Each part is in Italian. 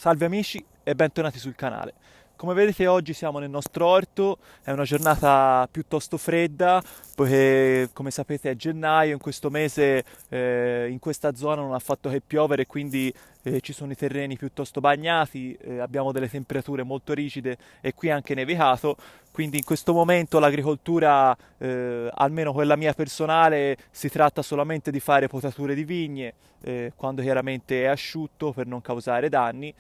Salve amici e bentornati sul canale. Come vedete oggi siamo nel nostro orto, è una giornata piuttosto fredda, poiché come sapete è gennaio, in questo mese in questa zona non ha fatto che piovere, quindi ci sono i terreni piuttosto bagnati, abbiamo delle temperature molto rigide e qui è anche nevicato, quindi in questo momento l'agricoltura, almeno quella mia personale, si tratta solamente di fare potature di vigne, quando chiaramente è asciutto per non causare danni.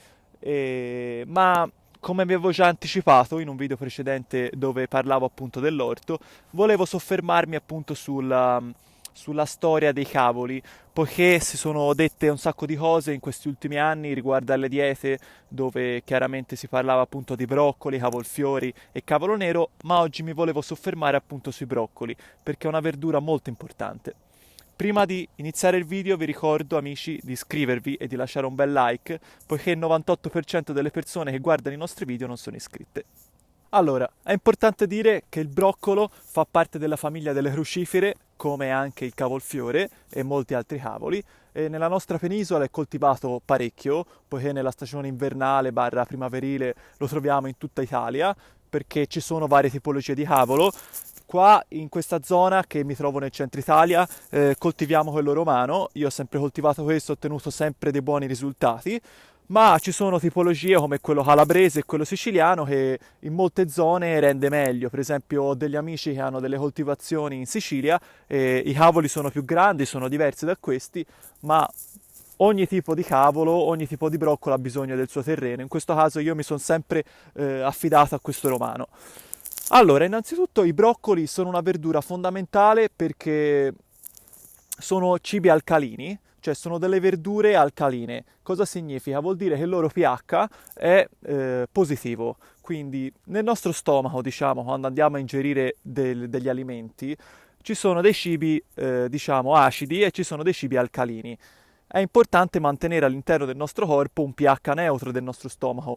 Ma come vi avevo già anticipato in un video precedente dove parlavo appunto dell'orto, volevo soffermarmi appunto sulla storia dei cavoli, poiché si sono dette un sacco di cose in questi ultimi anni riguardo alle diete, dove chiaramente si parlava appunto di broccoli, cavolfiori e cavolo nero, ma oggi mi volevo soffermare appunto sui broccoli, perché è una verdura molto importante. Prima di iniziare il video vi ricordo, amici, di iscrivervi e di lasciare un bel like, poiché il 98% delle persone che guardano i nostri video non sono iscritte. Allora, è importante dire che il broccolo fa parte della famiglia delle crucifere, come anche il cavolfiore e molti altri cavoli, e nella nostra penisola è coltivato parecchio, poiché nella stagione invernale barra primaverile lo troviamo in tutta Italia, perché ci sono varie tipologie di cavolo. Qua in questa zona che mi trovo nel centro Italia coltiviamo quello romano, io ho sempre coltivato questo, ho ottenuto sempre dei buoni risultati, ma ci sono tipologie come quello calabrese e quello siciliano che in molte zone rende meglio. Per esempio ho degli amici che hanno delle coltivazioni in Sicilia e i cavoli sono più grandi, sono diversi da questi, ma ogni tipo di cavolo, ogni tipo di broccolo ha bisogno del suo terreno. In questo caso io mi sono sempre affidato a questo romano. Allora, innanzitutto i broccoli sono una verdura fondamentale perché sono cibi alcalini, cioè sono delle verdure alcaline. Cosa significa? Vuol dire che il loro pH è positivo, quindi nel nostro stomaco, diciamo, quando andiamo a ingerire degli alimenti, ci sono dei cibi, diciamo, acidi e ci sono dei cibi alcalini. È importante mantenere all'interno del nostro corpo un pH neutro del nostro stomaco,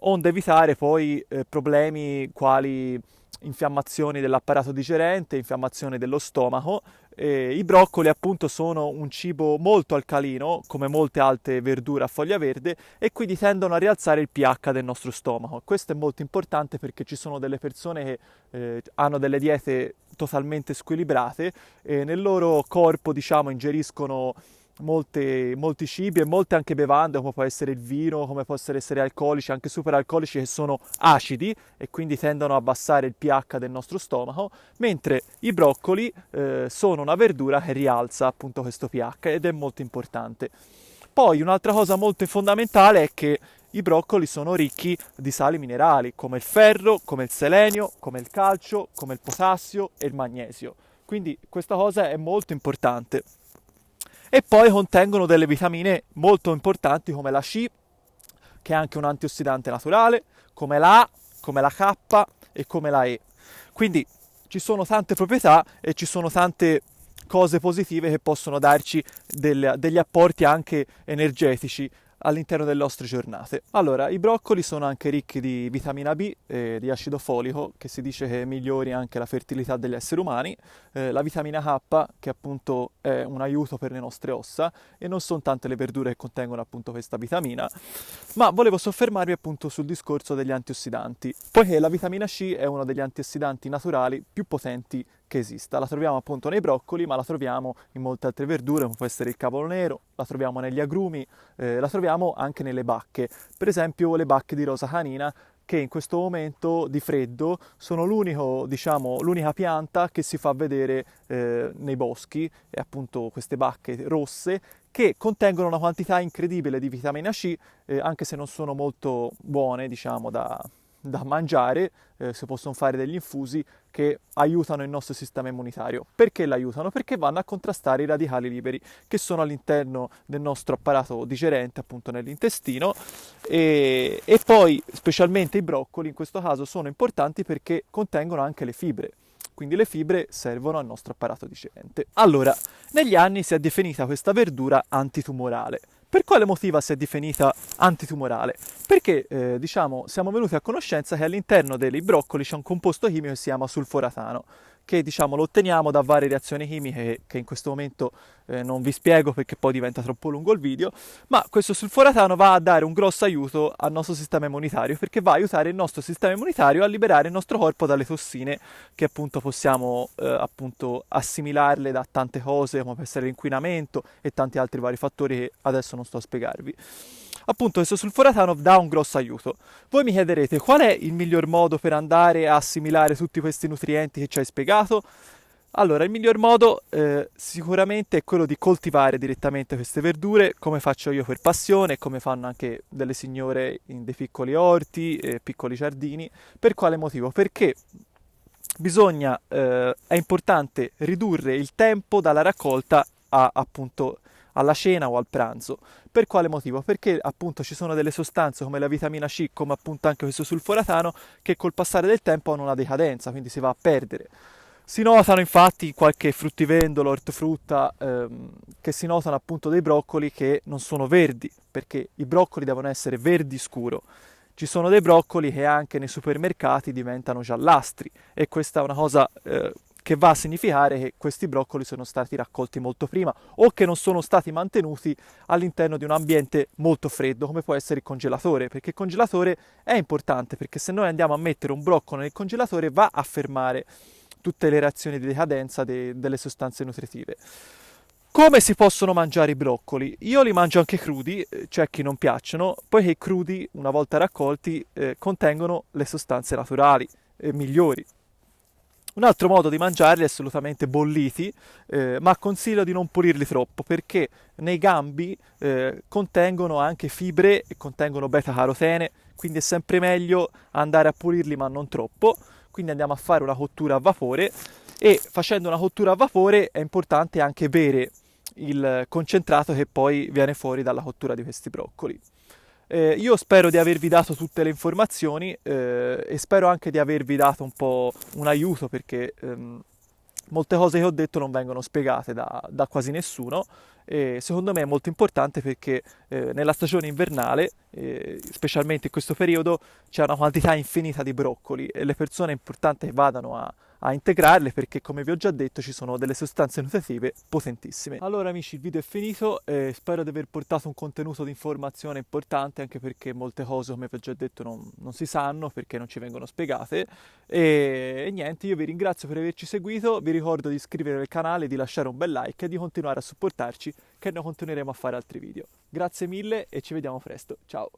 onde evitare poi problemi quali infiammazioni dell'apparato digerente, infiammazioni dello stomaco. I broccoli appunto sono un cibo molto alcalino, come molte altre verdure a foglia verde, e quindi tendono a rialzare il pH del nostro stomaco. Questo è molto importante perché ci sono delle persone che hanno delle diete totalmente squilibrate e nel loro corpo, diciamo, ingeriscono molti cibi e molte anche bevande, come può essere il vino, come possono essere alcolici, anche superalcolici, che sono acidi e quindi tendono a abbassare il pH del nostro stomaco, mentre i broccoli sono una verdura che rialza appunto questo pH ed è molto importante. Poi un'altra cosa molto fondamentale è che i broccoli sono ricchi di sali minerali, come il ferro, come il selenio, come il calcio, come il potassio e il magnesio. Quindi questa cosa è molto importante. E poi contengono delle vitamine molto importanti come la C, che è anche un antiossidante naturale, come la A, come la K e come la E. Quindi ci sono tante proprietà e ci sono tante cose positive che possono darci degli apporti anche energetici all'interno delle nostre giornate. Allora, i broccoli sono anche ricchi di vitamina B e di acido folico, che si dice che migliori anche la fertilità degli esseri umani, la vitamina K, che appunto è un aiuto per le nostre ossa, e non sono tante le verdure che contengono appunto questa vitamina, ma volevo soffermarmi appunto sul discorso degli antiossidanti, poiché la vitamina C è uno degli antiossidanti naturali più potenti che esista. La troviamo appunto nei broccoli, ma la troviamo in molte altre verdure, come può essere il cavolo nero, la troviamo negli agrumi, la troviamo anche nelle bacche. Per esempio le bacche di rosa canina, che in questo momento di freddo sono l'unica pianta che si fa vedere nei boschi, e appunto queste bacche rosse che contengono una quantità incredibile di vitamina C, anche se non sono molto buone, diciamo, da mangiare, si possono fare degli infusi che aiutano il nostro sistema immunitario. Perché l'aiutano? Perché vanno a contrastare i radicali liberi che sono all'interno del nostro apparato digerente, appunto nell'intestino, e poi specialmente i broccoli in questo caso sono importanti perché contengono anche le fibre. Quindi le fibre servono al nostro apparato digerente. Allora, negli anni si è definita questa verdura antitumorale. Per quale motivo si è definita antitumorale? Perché, diciamo, siamo venuti a conoscenza che all'interno dei broccoli c'è un composto chimico che si chiama sulforatano, che diciamo lo otteniamo da varie reazioni chimiche che in questo momento non vi spiego perché poi diventa troppo lungo il video, ma questo sulforatano va a dare un grosso aiuto al nostro sistema immunitario perché va a aiutare il nostro sistema immunitario a liberare il nostro corpo dalle tossine che appunto possiamo appunto assimilarle da tante cose come può essere l'inquinamento e tanti altri vari fattori che adesso non sto a spiegarvi. Appunto questo sulforatano dà un grosso aiuto. Voi mi chiederete qual è il miglior modo per andare a assimilare tutti questi nutrienti che ci hai spiegato? Allora, il miglior modo sicuramente è quello di coltivare direttamente queste verdure, come faccio io per passione, come fanno anche delle signore in dei piccoli orti, piccoli giardini. Per quale motivo? Perché è importante ridurre il tempo dalla raccolta appunto alla cena o al pranzo. Per quale motivo? Perché appunto ci sono delle sostanze come la vitamina C, come appunto anche questo sulforatano, che col passare del tempo hanno una decadenza, quindi si va a perdere. Si notano infatti qualche fruttivendolo, ortofrutta, che si notano appunto dei broccoli che non sono verdi, perché i broccoli devono essere verdi scuro. Ci sono dei broccoli che anche nei supermercati diventano giallastri e questa è una cosa che va a significare che questi broccoli sono stati raccolti molto prima o che non sono stati mantenuti all'interno di un ambiente molto freddo come può essere il congelatore, perché il congelatore è importante perché se noi andiamo a mettere un broccolo nel congelatore va a fermare tutte le reazioni di decadenza delle sostanze nutritive. Come si possono mangiare i broccoli? Io li mangio anche crudi, c'è a chi non piacciono, poiché crudi, una volta raccolti, contengono le sostanze naturali migliori. Un altro modo di mangiarli è assolutamente bolliti, ma consiglio di non pulirli troppo perché nei gambi contengono anche fibre e contengono beta-carotene, quindi è sempre meglio andare a pulirli ma non troppo. Quindi andiamo a fare una cottura a vapore e facendo una cottura a vapore è importante anche bere il concentrato che poi viene fuori dalla cottura di questi broccoli. Io spero di avervi dato tutte le informazioni e spero anche di avervi dato un po' un aiuto perché molte cose che ho detto non vengono spiegate da quasi nessuno e secondo me è molto importante perché nella stagione invernale, specialmente in questo periodo, c'è una quantità infinita di broccoli e le persone è importante che vadano a integrarle perché come vi ho già detto ci sono delle sostanze nutritive potentissime. Allora amici il video è finito, spero di aver portato un contenuto di informazione importante anche perché molte cose come vi ho già detto non si sanno perché non ci vengono spiegate e niente, io vi ringrazio per averci seguito, vi ricordo di iscrivervi al canale, di lasciare un bel like e di continuare a supportarci che noi continueremo a fare altri video. Grazie mille e ci vediamo presto, ciao!